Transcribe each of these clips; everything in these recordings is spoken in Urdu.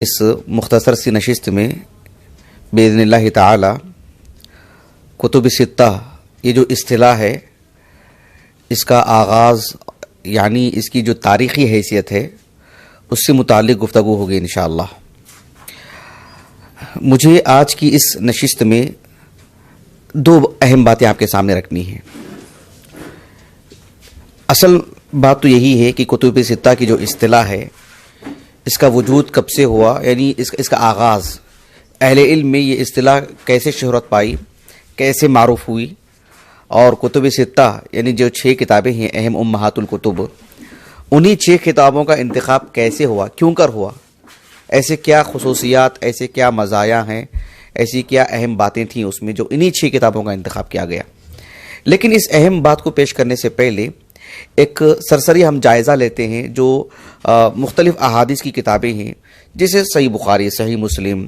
اس مختصر سی نشست میں باذن اللہ تعالی کتب ستہ یہ جو اصطلاح ہے اس کا آغاز یعنی اس کی جو تاریخی حیثیت ہے اس سے متعلق گفتگو ہوگی انشاءاللہ۔ مجھے آج کی اس نشست میں دو اہم باتیں آپ کے سامنے رکھنی ہیں۔ اصل بات تو یہی ہے کہ کتب ستہ کی جو اصطلاح ہے اس کا وجود کب سے ہوا، یعنی اس کا آغاز اہل علم میں یہ اصطلاح کیسے شہرت پائی، کیسے معروف ہوئی، اور کتب ستہ یعنی جو 6 کتابیں ہیں اہم امہات الکتب، انہی 6 کتابوں کا انتخاب کیسے ہوا، کیوں کر ہوا، ایسے کیا خصوصیات، ایسے کیا مزایا ہیں، ایسی کیا اہم باتیں تھیں اس میں جو انہی 6 کتابوں کا انتخاب کیا گیا۔ لیکن اس اہم بات کو پیش کرنے سے پہلے ایک سرسری ہم جائزہ لیتے ہیں جو مختلف احادیث کی کتابیں ہیں، جیسے صحیح بخاری، صحیح مسلم،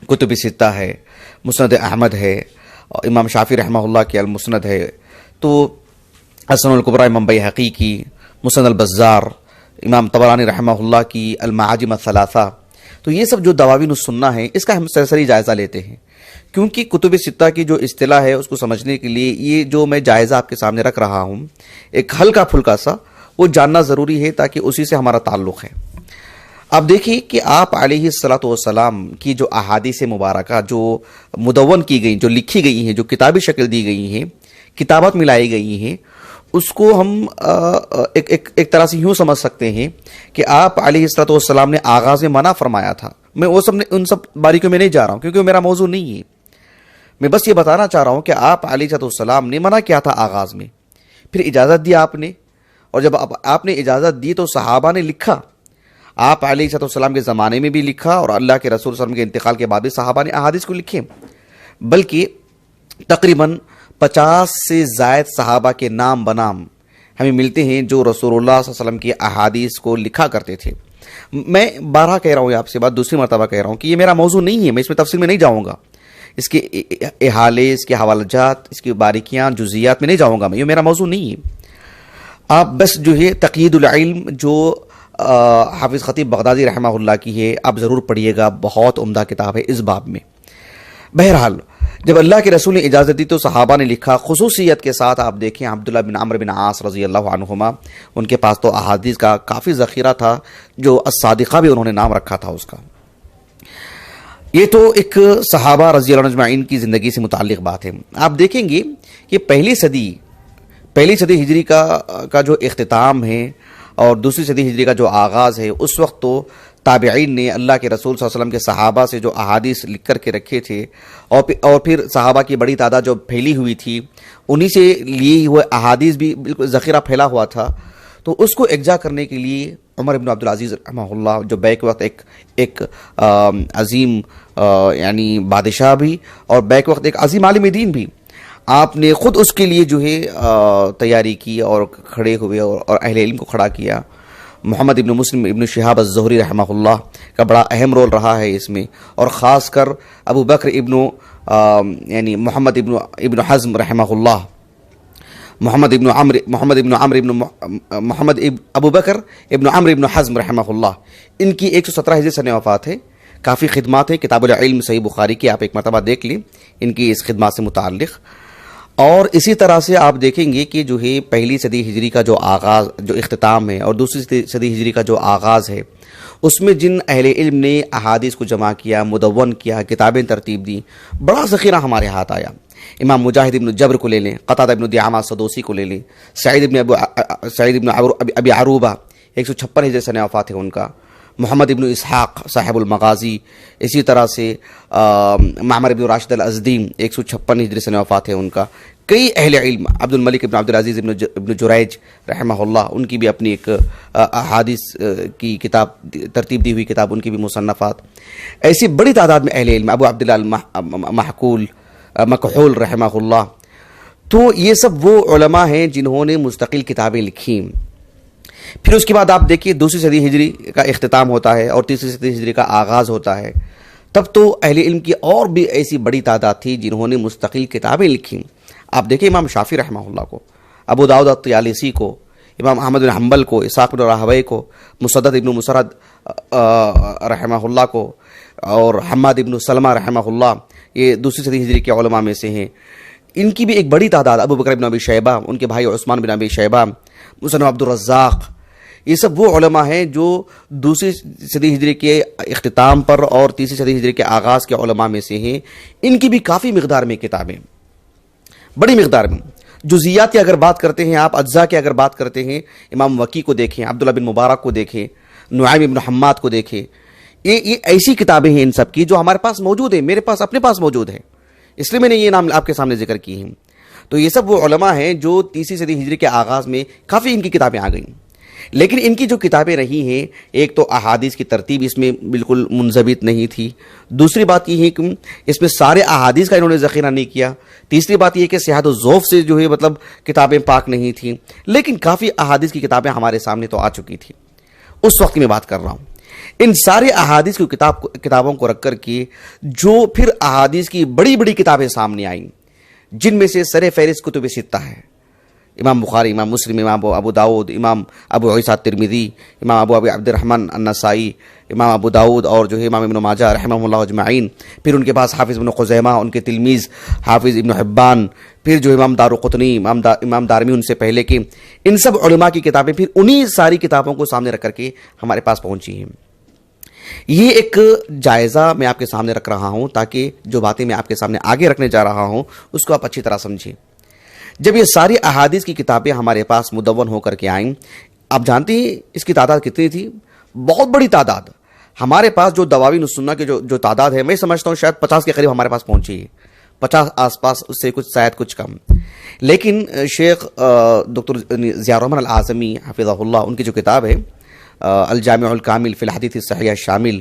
کتب ستہ ہے، مسند احمد ہے، امام شافعی رحمہ اللہ کی المسند ہے، تو السنن الکبریٰ امام بیہقی کی، مسند البزار امام طبرانی رحمہ اللہ کی المعاجم الثلاثہ، تو یہ سب جو دواوین السنہ ہیں اس کا ہم سرسری جائزہ لیتے ہیں، کیونکہ کتب ستہ کی جو اصطلاح ہے اس کو سمجھنے کے لیے یہ جو میں جائزہ آپ کے سامنے رکھ رہا ہوں ایک ہلکا پھلکا سا وہ جاننا ضروری ہے تاکہ اسی سے ہمارا تعلق ہے۔ اب دیکھیے کہ آپ علیہ الصلوۃ والسلام کی جو احادیث مبارکہ جو مدون کی گئی، جو لکھی گئی ہیں، جو کتابی شکل دی گئی ہیں، کتابت ملائی گئی ہیں، اس کو ہم ایک طرح سے یوں سمجھ سکتے ہیں کہ آپ علیہ الصلوۃ والسلام نے آغاز میں منع فرمایا تھا۔ میں ان سب باریکیوں میں نہیں جا رہا ہوں کیونکہ وہ میرا موضوع نہیں ہے، میں بس یہ بتانا چاہ رہا ہوں کہ آپ علیہ الصلوۃ والسلام نے منع کیا تھا آغاز میں، پھر اجازت دی آپ نے، اور جب آپ نے اجازت دی تو صحابہ نے لکھا، آپ علیہ الصلوۃ والسلام کے زمانے میں بھی لکھا اور اللہ کے رسول صلی اللہ علیہ وسلم کے انتقال کے بعد بھی صحابہ نے احادیث کو لکھے، بلکہ تقریباً 50 سے زائد صحابہ کے نام بنام ہمیں ملتے ہیں جو رسول اللہ صلی اللہ علیہ وسلم کی احادیث کو لکھا کرتے تھے۔ میں بارہا کہہ رہا ہوں آپ سے بات، دوسری مرتبہ کہہ رہا ہوں کہ یہ میرا موضوع نہیں ہے، میں اس میں تفصیل میں نہیں جاؤں گا، اس کے احالے، اس کے حوالہ جات، اس کی باریکیاں، جزئیات میں نہیں جاؤں گا، میں یہ میرا موضوع نہیں ہے۔ آپ بس جو ہے تقیید العلم جو حافظ خطیب بغدادی رحمہ اللہ کی ہے آپ ضرور پڑھیے گا، بہت عمدہ کتاب ہے اس باب میں۔ بہرحال جب اللہ کے رسول نے اجازت دی تو صحابہ نے لکھا، خصوصیت کے ساتھ آپ دیکھیں عبداللہ بن عمرو بن عاص رضی اللہ عنہما، ان کے پاس تو احادیث کا کافی ذخیرہ تھا، جو الصادقہ بھی انہوں نے نام رکھا تھا اس کا۔ یہ تو ایک صحابہ رضی اللہ عنہ اجمعین کی زندگی سے متعلق بات ہے۔ آپ دیکھیں گے کہ پہلی صدی ہجری کا جو اختتام ہے اور دوسری صدی ہجری کا جو آغاز ہے، اس وقت تو تابعین نے اللہ کے رسول صلی اللہ علیہ وسلم کے صحابہ سے جو احادیث لکھ کر کے رکھے تھے اور پھر صحابہ کی بڑی تعداد جو پھیلی ہوئی تھی، انہی سے لیے ہوئے احادیث بھی بالکل ذخیرہ پھیلا ہوا تھا، تو اس کو یکجا کرنے کے لیے عمر ابن عبدالعزیز رحمہ اللہ، جو بیک وقت ایک عظیم یعنی بادشاہ بھی اور بیک وقت ایک عظیم عالم دین بھی، آپ نے خود اس کے لیے جو ہے تیاری کی اور کھڑے ہوئے اور اہل علم کو کھڑا کیا۔ محمد ابن مسلم ابن شہاب الزہری رحمہ اللہ کا بڑا اہم رول رہا ہے اس میں، اور خاص کر ابو بکر یعنی محمد ابن حزم رحمہ اللہ، ابو بکر ابن عمرو ابن حزم رحمہ اللہ، ان کی 117 ہجری سنہ وفات ہے۔ کافی خدمات ہیں، کتاب العلم صحیح بخاری کی آپ ایک مرتبہ دیکھ لیں ان کی اس خدمات سے متعلق۔ اور اسی طرح سے آپ دیکھیں گے کہ جو ہے پہلی صدی ہجری کا جو آغاز، جو اختتام ہے، اور دوسری صدی ہجری کا جو آغاز ہے، اس میں جن اہل علم نے احادیث کو جمع کیا، مدون کیا، کتابیں ترتیب دی، بڑا ذخیرہ ہمارے ہاتھ آیا۔ امام مجاہد ابن جبر کو لے لیں، قتادہ ابن دعامہ سدوسی کو لے لیں، سعید ابن ابی عروبہ 156 ہجری سنہ وفات ہے ان کا، محمد ابن اسحاق صاحب المغازی، اسی طرح سے معمر ابن راشد الازدی 156 ہجری سنہ وفات ہے ان کا۔ کئی اہل علم، عبد الملک ابن عبدالعزیز ابن جریج رحمہ اللہ، ان کی بھی اپنی ایک احادیث کی کتاب ترتیب دی ہوئی کتاب، ان کی بھی مصنفات، ایسی بڑی تعداد میں اہل علم، ابو عبداللہ مکحول رحمہ اللہ، تو یہ سب وہ علماء ہیں جنہوں نے مستقل کتابیں لکھی۔ پھر اس کے بعد آپ دیکھیے دوسری صدی ہجری کا اختتام ہوتا ہے اور تیسری صدی ہجری کا آغاز ہوتا ہے، تب تو اہل علم کی اور بھی ایسی بڑی تعداد تھی جنہوں نے مستقل کتابیں لکھی۔ آپ دیکھیں امام شافعی رحمہ اللہ کو، ابو داؤد الطیالسی کو، امام احمد بن حنبل کو، اسحاق بن راہویہ کو، مسدد ابن مسرد رحمہ اللہ کو، اور حماد ابن سلمہ رحمہ اللہ، یہ دوسری صدی ہجری کے علماء میں سے ہیں. ان کی بھی ایک بڑی تعداد، ابو بکر بن ابی شیبہ، ان کے بھائی عثمان بن ابی شیبہ، مصنف عبد الرزاق، یہ سب وہ علماء ہیں جو دوسری صدی ہجری کے اختتام پر اور تیسری صدی ہجری کے آغاز کے علماء میں سے ہیں. ان کی بھی کافی مقدار میں کتابیں، بڑی مقدار میں. جزیات کی اگر بات کرتے ہیں آپ، اجزاء کی اگر بات کرتے ہیں، امام وکی کو دیکھیں، عبداللہ بن مبارک کو دیکھیں، نعیم بن حماد کو دیکھیں. یہ ایسی کتابیں ہیں ان سب کی جو ہمارے پاس موجود ہیں، میرے پاس اپنے پاس موجود ہیں، اس لیے میں نے یہ نام آپ کے سامنے ذکر کی ہیں. تو یہ سب وہ علماء ہیں جو تیسری صدی ہجری کے آغاز میں کافی ان کی کتابیں آ گئیں. لیکن ان کی جو کتابیں رہی ہیں، ایک تو احادیث کی ترتیب اس میں بالکل منضبط نہیں تھی. دوسری بات یہ ہے کہ اس میں سارے احادیث کا انہوں نے ذخیرہ نہیں کیا. تیسری بات یہ کہ صحت و ضعف سے جو ہے مطلب کتابیں پاک نہیں تھیں. لیکن کافی احادیث کی کتابیں ہمارے سامنے تو آ چکی تھیں اس وقت میں بات کر رہا ہوں. ان سارے احادیث کی کتابوں کو رکھ کر کے جو پھر احادیث کی بڑی بڑی کتابیں سامنے آئیں، جن میں سے سر فہرست کتب ستہ ہے، امام بخاری، امام مسلم، امام ابو داؤد، امام ابو عیسیٰ ترمذی، امام ابو عبد الرحمن النسائی، امام ابو داؤد، اور جو ہے امام ابن ماجہ رحمہ اللہ اجمعین. پھر ان کے پاس حافظ ابن خزیمہ، ان کے تلمیذ حافظ ابن حبان، پھر جو امام دارقطنی، امام دارمی ان سے پہلے کے، ان سب علماء کی کتابیں پھر انہی ساری کتابوں کو سامنے رکھ کر کے ہمارے پاس پہنچی ہیں. یہ ایک جائزہ میں آپ کے سامنے رکھ رہا ہوں تاکہ جو باتیں میں آپ کے سامنے آگے رکھنے جا رہا ہوں اس کو آپ اچھی طرح سمجھیں. جب یہ ساری احادیث کی کتابیں ہمارے پاس مدون ہو کر کے آئیں، آپ جانتے ہیں اس کی تعداد کتنی تھی؟ بہت بڑی تعداد. ہمارے پاس جو دواوین السنہ کی جو تعداد ہے، میں سمجھتا ہوں شاید 50 کے قریب ہمارے پاس پہنچی ہے، 50 آس پاس، اس سے کچھ شاید کچھ کم. لیکن شیخ ڈاکٹر ضیاء الرحمن العاظمی حفظہ اللہ، ان کی جو کتاب ہے الجامع الکامل فی الحدیث الصحیح الشامل،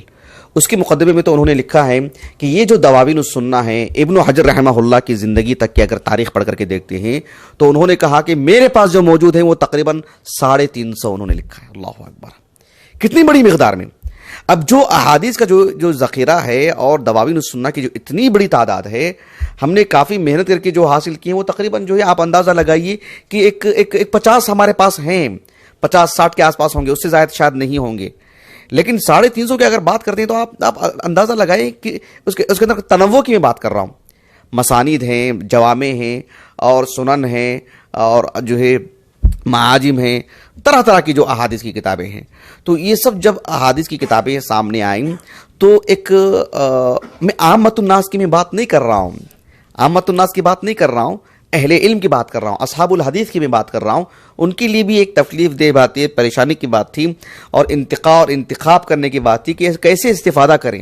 اس کے مقدمے میں تو انہوں نے لکھا ہے کہ یہ جو دواوین السنہ ہیں، ابن حجر رحمہ اللہ کی زندگی تک کی اگر تاریخ پڑھ کر کے دیکھتے ہیں تو انہوں نے کہا کہ میرے پاس جو موجود ہیں وہ تقریباً 350 انہوں نے لکھا ہے. اللہ اکبر، کتنی بڑی مقدار میں. اب جو احادیث کا جو ذخیرہ ہے اور دواوین السنہ کی جو اتنی بڑی تعداد ہے، ہم نے کافی محنت کر کے جو حاصل کی ہیں وہ تقریباً جو ہے آپ اندازہ لگائیے کہ ایک 50 ہمارے پاس ہیں، 50-60 کے آس پاس ہوں گے، اس سے زائد شاید نہیں ہوں گے. لیکن 350 کی اگر بات کرتے ہیں تو آپ اندازہ لگائیں کہ اس کے اندر تنوع کی میں بات کر رہا ہوں. مسانید ہیں، جوامع ہیں، اور سنن ہیں، اور جو ہے معاجم ہیں، طرح طرح کی جو احادیث کی کتابیں ہیں. تو یہ سب جب احادیث کی کتابیں سامنے آئیں تو ایک میں عامت الناس کی میں بات نہیں کر رہا ہوں، عامت الناس کی بات نہیں کر رہا ہوں، اہل علم کی بات کر رہا ہوں، اصحاب الحدیث کی میں بات کر رہا ہوں. ان کے لیے بھی ایک تکلیف دہ بات، پریشانی کی بات تھی، اور انتقاء اور انتخاب کرنے کی بات تھی کہ کیسے استفادہ کریں.